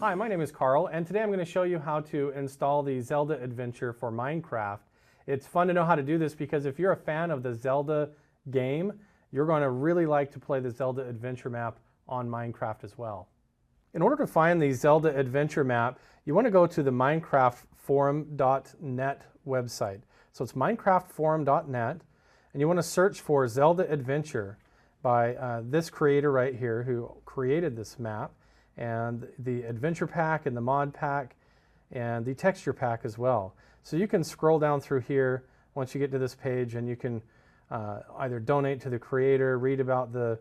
Hi, my name is Carl, and today I'm going to show you how to install the Zelda adventure for Minecraft. It's fun to know how to do this because if you're a fan of the Zelda game, you're going to really like to play the Zelda adventure map on Minecraft as well. In order to find the Zelda adventure map, you want to go to the minecraftforum.net website. So it's minecraftforum.net, and you want to search for Zelda adventure by this creator right here who created this map, and the adventure pack and the mod pack and the texture pack as well. So you can scroll down through here once you get to this page, and you can either donate to the creator, read about the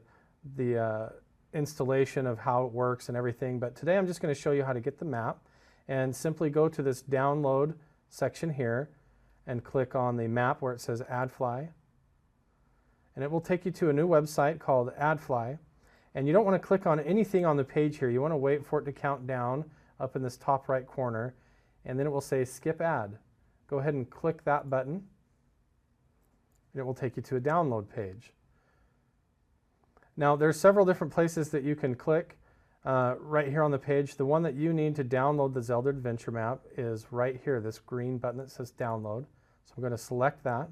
installation of how it works and everything. But today I'm just going to show you how to get the map, and simply go to this download section here and click on the map where it says AdFly, and it will take you to a new website called AdFly. And you don't want to click on anything on the page here. You want to wait for it to count down up in this top right corner, and then it will say skip ad. Go ahead and click that button, and it will take you to a download page. Now there's several different places that you can click right here on the page. The one that you need to download the Zelda adventure map is right here, this green button that says download. So I'm going to select that,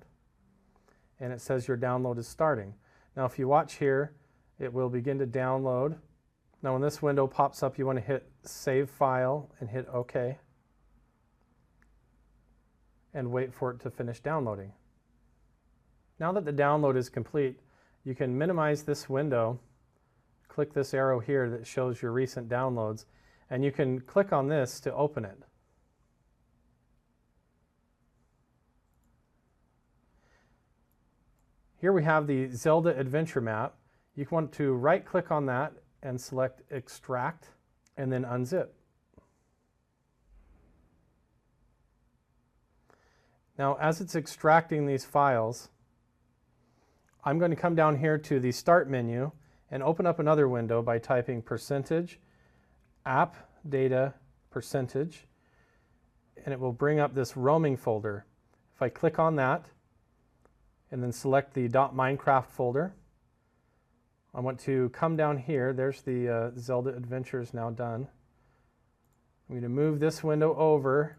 and it says your download is starting. Now if you watch here, it will begin to download. Now when this window pops up, you want to hit Save File and hit OK, and wait for it to finish downloading. Now that the download is complete, you can minimize this window, click this arrow here that shows your recent downloads, and you can click on this to open it. Here we have the Zelda adventure map. You want to right click on that and select extract, and then unzip. Now as it's extracting these files, I'm going to come down here to the start menu and open up another window by typing %app data %, and it will bring up this roaming folder. If I click on that and then select the .minecraft folder, I want to come down here. There's the Zelda Adventures now done. I'm going to move this window over,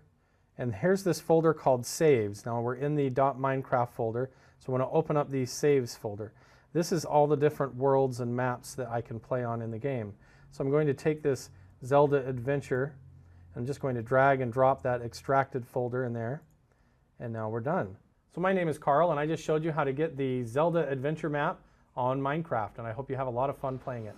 and here's this folder called Saves. Now we're in the .minecraft folder, so I want to open up the Saves folder. This is all the different worlds and maps that I can play on in the game. So I'm going to take this Zelda Adventure, I'm just going to drag and drop that extracted folder in there, and now we're done. So my name is Carl, and I just showed you how to get the Zelda Adventure map on Minecraft, and I hope you have a lot of fun playing it.